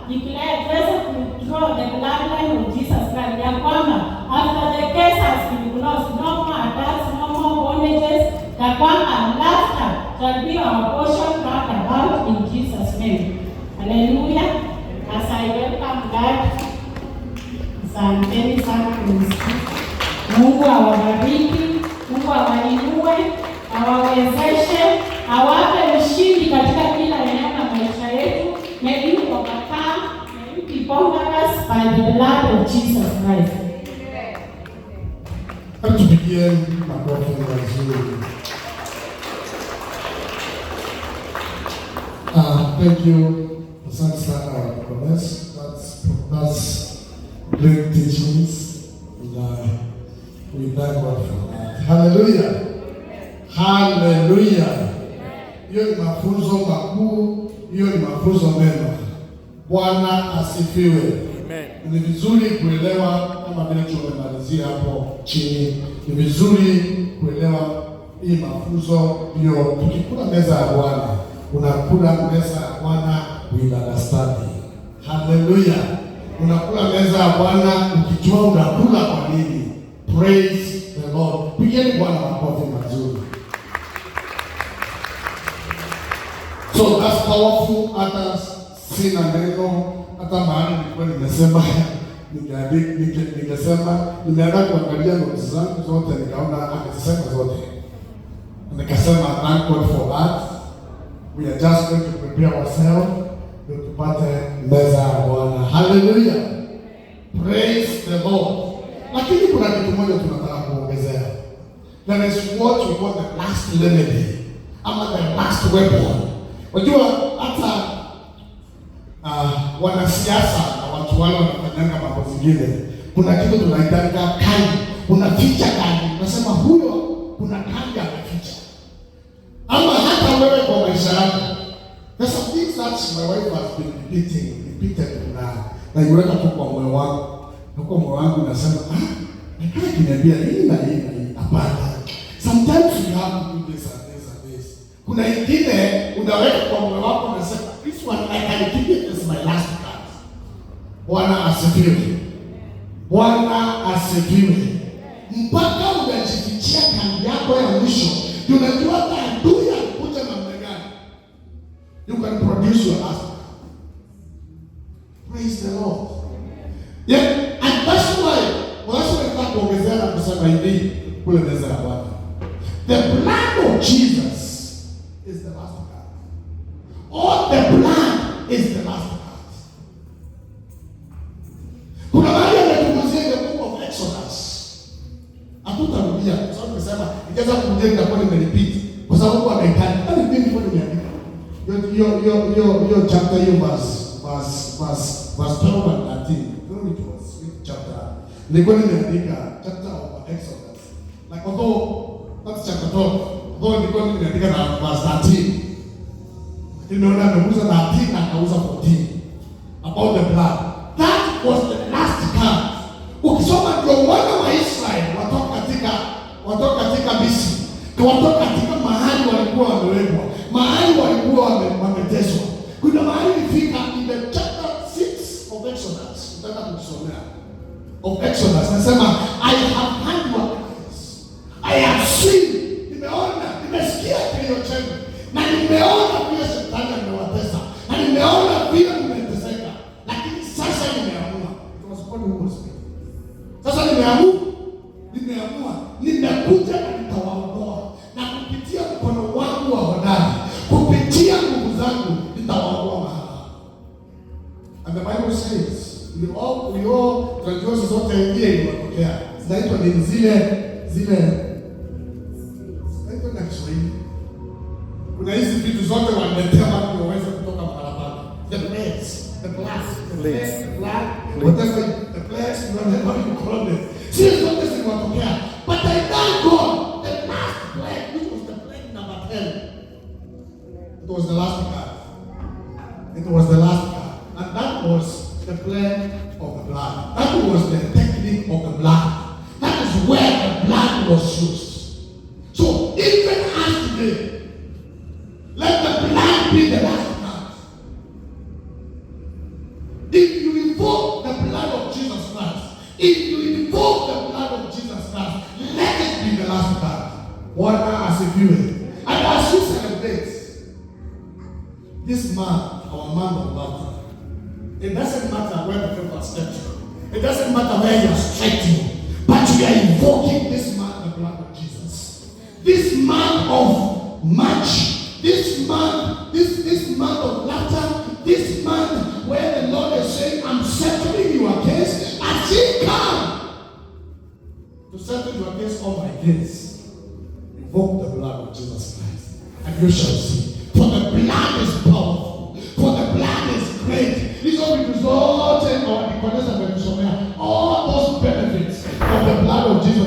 Speaker 1: declare, tuweze draw the bloodline of Jesus Christ, ya kwamba after the case has been closed, no more attacks, no more bondages, ya kwamba laughter shall be our portion round about in Jesus' name. Hallelujah. As I welcome God, asanteni sana kunisikia. Mungu awabariki, Mungu awainue, awawezeshe, awape ushindi katika kila eneo la maisha yetu. May you overcome, may you be conquerors by the blood of Jesus Christ.
Speaker 3: Tupigie makofi mazuri. Thank you. Asante sana Nicholas. That's great teachings. We thank God for that. Hallelujah. Hallelujah. Hiyo ni mafunzo makuu, hiyo ni mafunzo mema. Bwana asifiwe. Amen. Ni vizuri kuelewa kama vile tumemalizia hapo chini. Ni vizuri kuelewa hii mafunzo ndio tukikula meza ya Bwana. Unakula meza ya Bwana with understanding. Hallelujah. Unakula meza ya Bwana ukijua unakula kwa nini. Praise the Lord. Pigeni Bwana makofi mazuri. So that's powerful. Hata sina neno, hata mahali nilikuwa nimesema ningesema nimeanza kuangalia notes zangu zote, nikaona amesema zote. Nikasema thank God for that. We are just going to prepare ourselves to tupate meza ya Bwana. Hallelujah. Praise the Lord. Lakini kuna kitu moja tunataka kuongezea. There is what we call the last remedy, ama the last weapon. Unajua hata wanasiasa na watu wale wanafanyanga mambo zingine, kuna kitu tunaitanga kandi. Unaficha kandi. Unasema huyo kuna kandi ameficha. Ama hata wewe kwa maisha yako. There's some things that my wife has been repeated na iweka tu kwa moyo wangu. Na kwa moyo wangu nasema, nataka kuniambia hii na hii. Hapana. Sometimes you have to do this and this and this. Kuna ingine unaweka kwa moyo wako na sema, this one I can keep it as my last card. Bwana asifiwe. Bwana asifiwe. Mpaka unajifichia kandi yako ya mwisho. Unajua adui anakuja namna gani. You can produce your last card. Praise the Lord. Yeah, and that's why kuongezea na kusema hivi kule meza. of Jesus is the last card. All the blood is the last card. Kuna mahali ametunguzia the book of Exodus. Hatutarudia kwa sababu nimesema ingeza kujenga kwa nimerepeat kwa sababu amekani. Hadi mimi kwa nimeandika. Yo chapter hiyo verse 12 and 13. Don't it was which chapter? Nilikuwa nimeandika chapter of Exodus. Like although that's chapter 12. Although nilikuwa nimeandika na verse 13. Nimeona ameuza 13 na akauza 14 about the blood. That was the last card. Ukisoma ndio wana wa Israeli watoka katika Misri. Watoka katika mahali walikuwa wamewekwa. Mahali walikuwa wameteswa. Kuna mahali ilifika in the chapter 6 of Exodus. Nataka kusomea. Of Exodus. Nasema I have heard your cries. I have seen. Nimeona, nimesikia kilio chenu. Na nimeona vile shetani amewatesa. Na nimeona vile mmeteseka. Lakini sasa nimeamua. Sasa nimeamua. Nimekuja na nitawaondoa. Na kupitia mkono wangu wa hodari, kupitia nguvu zangu nitawaondoa mahali. And the Bible says, we all tunajua zote ndiye iliyotokea. Zinaitwa ni zile zinaitwa na Kiswahili. Kuna hizi vitu zote wanaletea watu waweze kutoka barabara. The plagues, whatever the plagues, whatever you call them. Sisi zote zinatokea. But I thank God, the last plague, which was the plague number 10. It was the last card. It was the last card. And that was the plague of the blood. That was the technique of the blood. That is where the blood was used. So even as today, let the blood be the last card. If you invoke the blood of Jesus Christ, if you invoke the blood of Jesus Christ, let it be the last card. Bwana asifiwe. And as you celebrate this man, our man of laughter, it doesn't matter where the people stepped you. It doesn't matter where you are striking, but you are invoking this man, the blood of Jesus. This man of match, this man of laughter, this man where the Lord is saying, I'm settling your case, as he come to settle your case on my case. Invoke the blood of Jesus Christ, and you shall see. For the blood is powerful, for the blood is great. This will result in all those benefits of the blood of Jesus.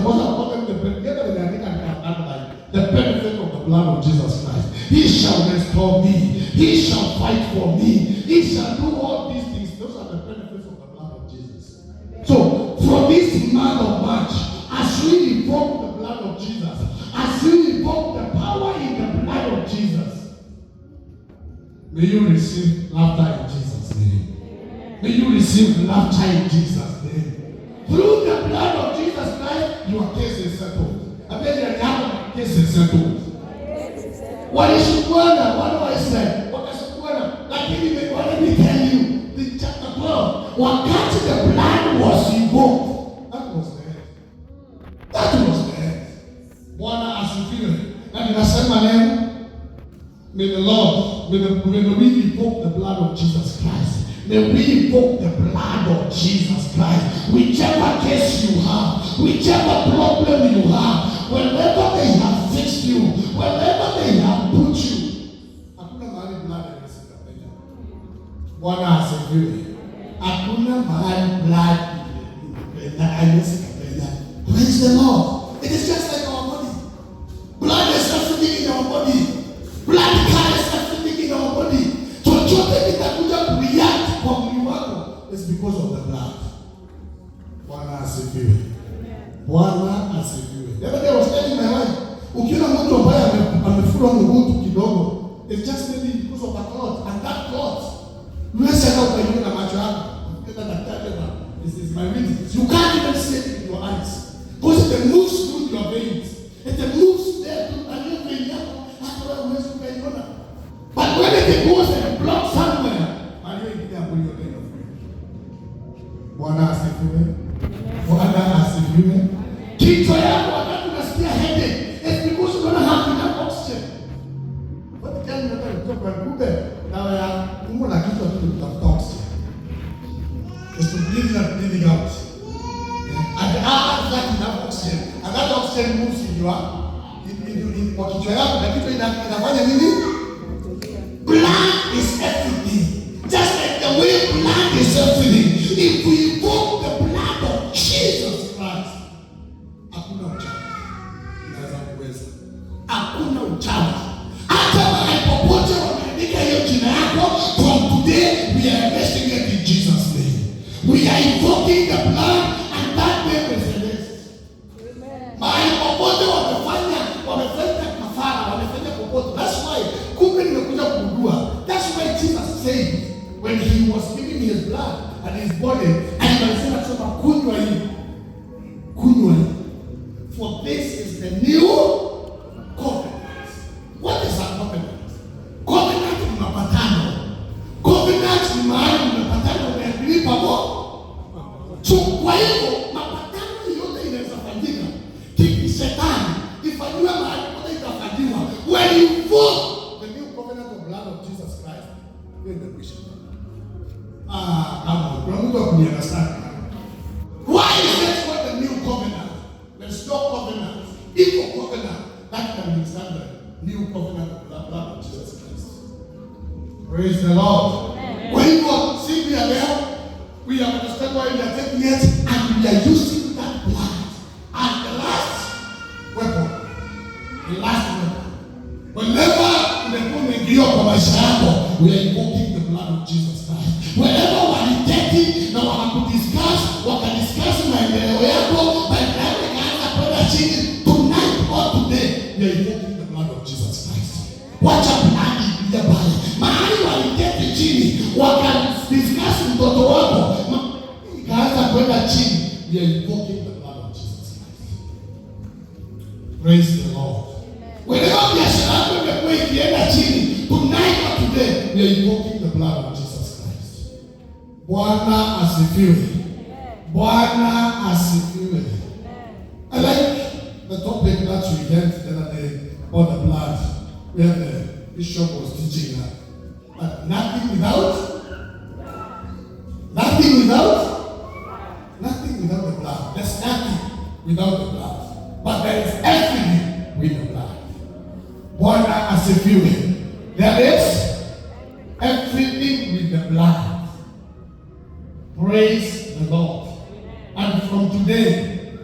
Speaker 3: The benefit of the blood of Jesus Christ. He shall restore me. He shall fight for me. He shall do all these things. Those are the benefits of the blood of Jesus. So, from this man of match, as we invoke the blood of Jesus, as we invoke the power in the blood of Jesus, may you receive laughter in Jesus' name. May you receive laughter in Jesus' name. Through the blood of Jesus Christ, your case is settled. I bet your case is settled. Walishukuana wana wa Israeli wakashukuana, lakini let me tell you, the chapter 12, wakati the blood was invoked, that was the end. That was the end. Bwana asifiwe. Na ninasema leo, may the Lord, may we invoke the blood of Jesus Christ. May we invoke the blood of Jesus Christ. Whichever case you have, whichever problem you have, wherever they have fixed you, wherever they have put you, hakuna mahali blood imesika. Bwana asifiwe. Hakuna mahali blood imesika. Praise the Lord. It is just like our body. Blood is everything in our body. Blood carries everything in our body. Chochote kitakuja kureact kwa mwili wako is because of the blood. Bwana asifiwe. Bwana asifiwe. Never there was telling my wife, ukiona mtu ambaye amefura mguu kidogo, it's just maybe because of a clot, and that clot, unaweza kuona na macho yako. Ukenda daktari na this is my weakness. You can't even see it with your eyes. Because it moves through your veins. It moves there to a new vein. Hata wewe unaweza kuiona. But when it goes and blocks somewhere, are you in there with your vein of faith? Bwana asifiwe. Bwana asifiwe. Kichwa yako wakati unasikia headache, it's because you don't have enough oxygen. kwa kichwa yako na kichwa inafanya nini? Blood is everything. Just like the way blood is everything. If we invoke the blood of Jesus Christ, hakuna uchawi inaweza kuweza. Hakuna uchawi. Hata mahali popote wameandika hiyo jina yako, from today we are investigating Jesus' name. We are invoking the blood and that name is released. Mahali popote wamefanya kafara, wamefanya popote. That's why kumbe nimekuja kugundua. That's why Jesus said when he was giving his blood and his body, alisema kunywa hii. For this is the new covenant. What is a covenant? Covenant ni mapatano. Covenant ni mahali mapatano umeagiri pamoja. So kwa hivyo mapatano yote inaweza fanyika. Shetani ifanywe mahali pote itafanywa. When you invoke the new covenant of blood of Jesus Christ, you are the Christian. Kuna mtu akunieleza. Why is that called the new covenant? There's no covenant. Evil covenant that can withstand the new covenant of the blood of Jesus Christ. Praise the Lord. Kwa hivyo siku ya leo we have understood why we are taking it and we are using that blood as the last weapon. The last weapon. Whenever umeingia kwa maisha yako, we are invoking the blood of Jesus Christ. Whenever waliteti na wakudiscuss, wakadiscuss maendeleo yako, maendeleo yakaanza kwenda chini, tonight or today, we are invoking the blood of Jesus Christ. Wacha blood ya pale. Mahali waliteti chini, wakadiscuss mtoto wako, ikaanza kwenda chini, we are invoking the blood of Jesus Christ. Praise the Lord. Whenever biashara yako imekuwa ikienda chini, tonight or today, we are invoking the blood of Jesus Christ. Bwana asifiwe. Bwana asifiwe. I like the topic that we learned the other day about the blood, where the bishop was teaching that nothing without the blood. There's nothing without the blood. But there is everything with the blood. Bwana asifiwe. There is everything with the blood. Praise the Lord. And from today,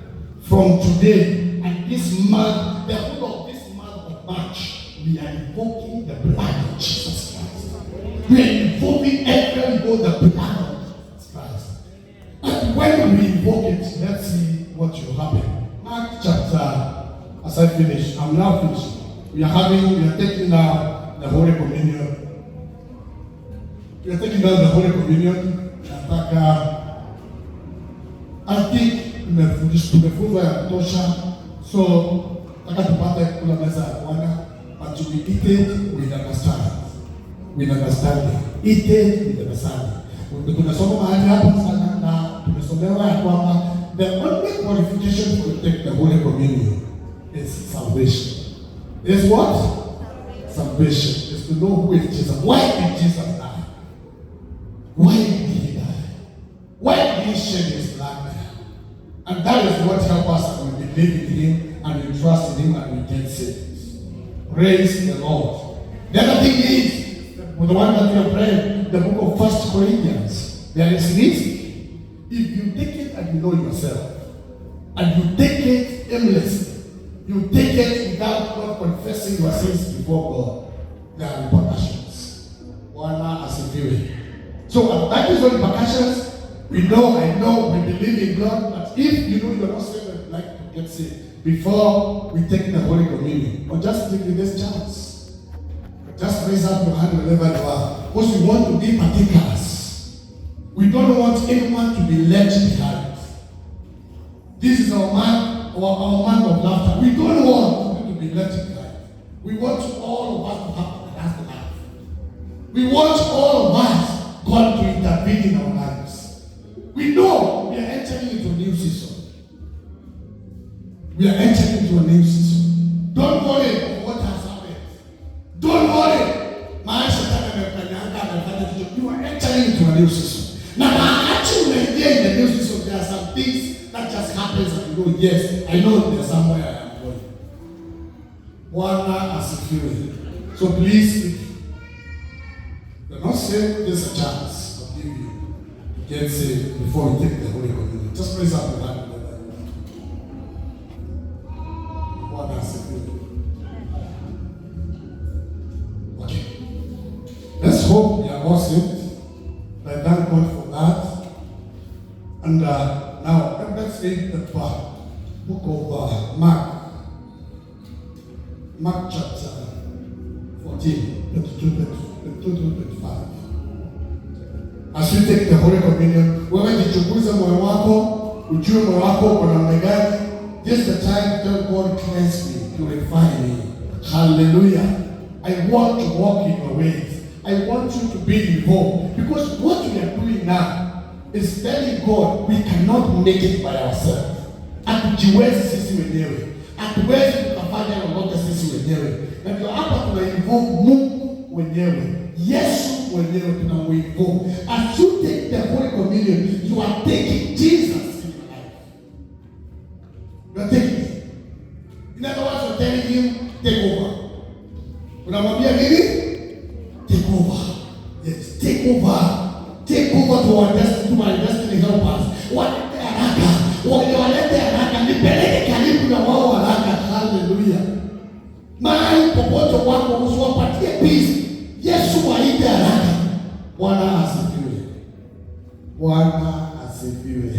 Speaker 3: and this month, the whole of this month of March, we are invoking the blood of Jesus Christ. We are invoking every the blood of Jesus Christ. And when we invoke it, let's see what will happen. Mark chapter, as I finish, I'm now finishing. We are taking now the Holy Communion. We are taking down the Holy Communion. I think tumefunzwa ya kutosha, so nataka tupate kula meza ya Bwana, but we eat it with understanding. Eat it with understanding. Tunasoma mahali hapa sana na tumesomewa ya kwamba the only qualification to take the Holy Communion is salvation. Is what? Salvation. Is to know who is Jesus. Why did Jesus die? Why did he die? Why did he shed his blood there? And that is what helps us when we believe in him and we trust in him and we get saved. Praise the Lord. The other thing is, with the one that we are praying, the book of 1 Corinthians, there is risk. If you take it and you know yourself, and you take it aimlessly, you take it without not confessing your sins before God, there are repercussions. Bwana asifiwe. So that is the repercussions. I know, we believe in God, but if you know you're not saved and like to get saved, before we take the Holy Communion, or just give you this chance, just raise up your hand wherever you are, because we want to be particulars. We don't want anyone to be left behind. This is our man of laughter. We don't want you to be left behind. We want all of us to have a last life. We want all of us, God, to intervene in our lives. We know we are entering into a new season. We are entering into a new season. Don't worry about what has happened. Don't worry. You are entering into a new season. Now, actually, when you're in the new season, there are some things that just happens and you go, yes, I know there's somewhere I am going. Bwana asifiwe. So please, do not say there's a chance I'll give you to get saved before we take the Holy Communion. Just raise up your hand. Bwana asifiwe. Okay. Let's hope we are all saved. I thank God for that. And now, let's read the book of Mark. Mark chapter 14, 22, 25. As you take the Holy Communion, wewe jichunguze moyo wako, ujue moyo wako uko namna gani. This is the time to tell God, cleanse me, purify me. Hallelujah. I want to walk in your ways. I want you to be involved. Because what we are doing now is telling God we cannot make it by ourselves. Hatujiwezi sisi wenyewe. Hatuwezi tukafanya lolote sisi wenyewe. Na ndio hapa tunainvolve Mungu wenyewe. Yesu wenyewe tunamuinvolve. As you take the Holy Communion, you are taking Jesus in your life. You are taking him. In other words, you are telling him, take over. Unamwambia nini? Take over. Yes, take over. Take over to our destiny, to my destiny helpers. Walete haraka. Walete haraka. Nipeleke karibu na wao haraka. Hallelujah. Mahali popote wako usiwapatie peace. Yesu waite haraka. Bwana asifiwe. Bwana asifiwe.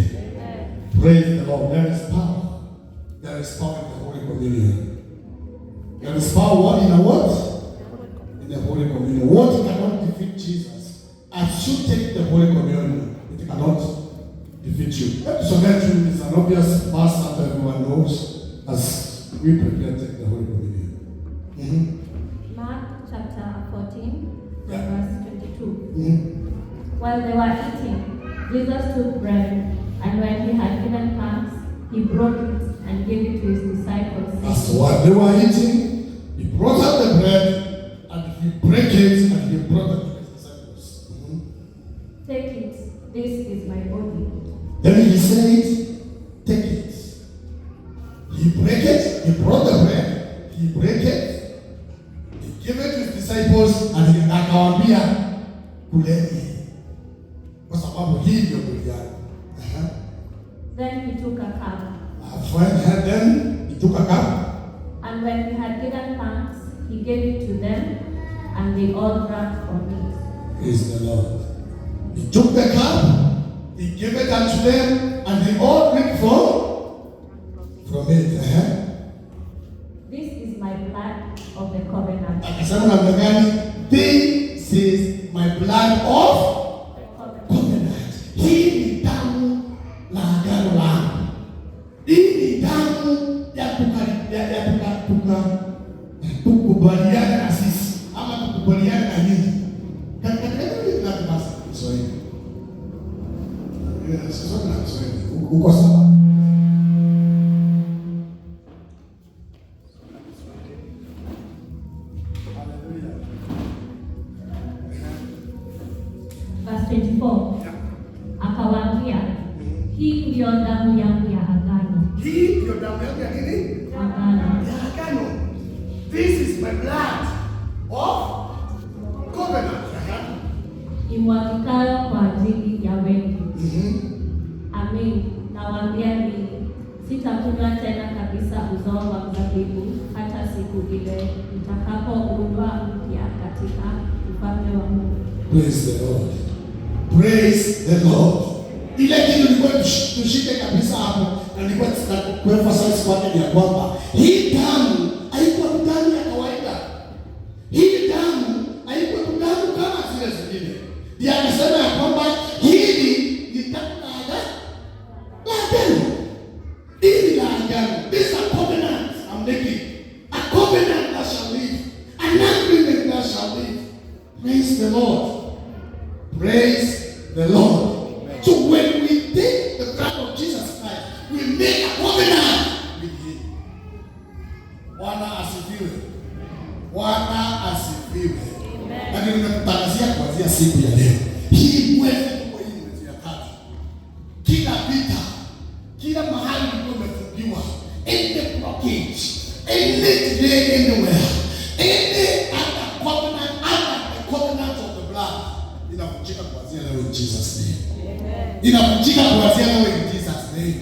Speaker 3: Praise the Lord. There is power. There is power in the Holy Communion. There is power in the what? In the Holy Communion. What cannot defeat Jesus? As you take the Holy Communion, it cannot defeat you. Let us forget you. It's an obvious verse that everyone knows as we prepare to take the Holy Communion.
Speaker 2: Mark chapter 14,
Speaker 3: Yeah.
Speaker 2: verse 22. While they were eating, Jesus took bread, and when he had given thanks, he broke it and gave it to his disciples.
Speaker 3: As what they were eating, he brought out the bread and he broke it and he brought it to his disciples.
Speaker 2: Take it, this is my body.
Speaker 3: Then he said, take it. He broke it, he brought the bread, he broke it, he gave it to his disciples and he akawaambia kuleni. Kwa sababu hii ndio mwili yangu.
Speaker 2: Then he took a cup.
Speaker 3: Then he took a cup.
Speaker 2: And when he had given thanks, he gave it to them, and they all drank from it.
Speaker 3: Praise the Lord. He took the cup, he gave it unto them, and they all drank from it.
Speaker 2: This is my blood of the covenant.
Speaker 3: Akasema namna gani? This is my blood of covenant. Hii ni damu la agano langu. Hii ni damu ya kukubaliana na sisi ama kukubaliana na nini? Katika nini tunataka Kiswahili? Sasa na Kiswahili. Uko sawa?
Speaker 2: Verse 24. Akawaambia, hii ndiyo damu yangu ya agano.
Speaker 3: Hii ndio damu yangu ya nini?
Speaker 2: Agano.
Speaker 3: Ya agano. This is my blood of covenant.
Speaker 2: Imwagikayo kwa ajili ya wengi. Amen. Nawaambia ninyi, sitakunywa tena kabisa uzao wa mzabibu hata siku ile nitakapounywa mpya katika ufalme wa Mungu.
Speaker 3: Praise the Lord. Praise the Lord. Ile kitu nilikuwa tushike kabisa hapo na nilikuwa kuemphasize kwake ni ya kwamba hii damu haikuwa damu ya kawaida. Hii damu haikuwa damu kama zile zingine. Ndiye anasema ya kwamba hili ni damu la agano. Hili la agano. This is a covenant I'm making. A covenant that shall live. An agreement that shall live. Praise the Lord. Praise the Lord. So when we take the blood of Jesus Christ, we make a covenant with him. Bwana asifiwe. Bwana asifiwe. Na ndio nimekutangazia kuanzia siku ya leo. Hii mwezi tuko hii mwezi ya tatu. Kila vita, kila mahali tuko umefungiwa, any blockage, any delay anywhere. Jesus name. Inavunjika kuanzia leo in Jesus name.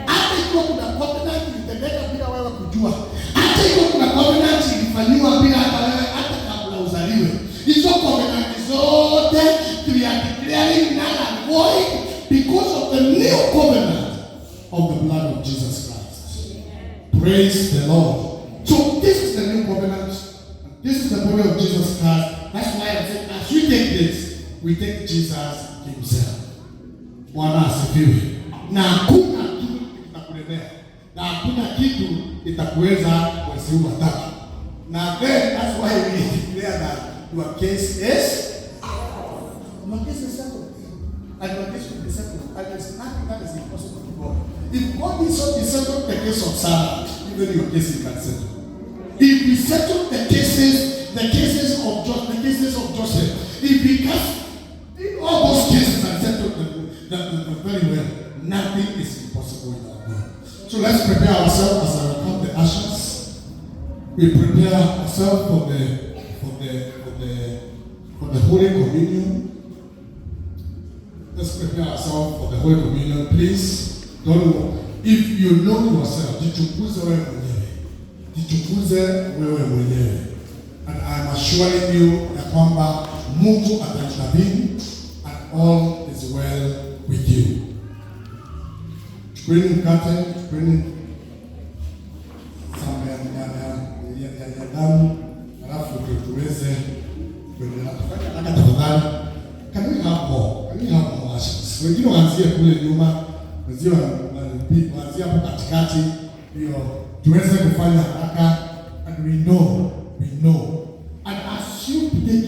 Speaker 3: Hata ikiwa kuna covenant ilitendeka bila wewe kujua, hata ikiwa kuna covenant ilifanywa bila hata wewe hata kabla uzaliwe, hizo covenant zote we are declaring null and void because of the new covenant of the blood of Jesus Christ. Praise the Lord. So this is the new covenant. This is the body of Jesus Christ. That's why I said, as we take this, we take Jesus himself. Bwana asifiwe. Na hakuna kitu kitakulemea, na hakuna kitu kitakuweza kusiu matatu. Na then that's why we declare that your case is settled. And your case will be settled. And there's nothing that is impossible to God. If God is so settled the case of Sarah, even your case you can settle. If we settle the cases of Joseph, if we cast all those cases and settle them very well, nothing is impossible in our God. So let's prepare ourselves as I recount the ashes. We prepare ourselves for the Holy Communion. Let's prepare ourselves for the Holy Communion. Please don't. If you know yourself, jichunguze wewe mwenyewe. And I am assuring you ya kwamba Mungu ataintervene and all is well with you. Chukueni mkate, chukueni samba ya damu, alafu tuweze kuendelea. Tafadhali tafadhali. Can we have more ashes? Wengine waanzie kule nyuma, wenzio waanzie hapo katikati, ndio tuweze kufanya haraka. And we know. And as you take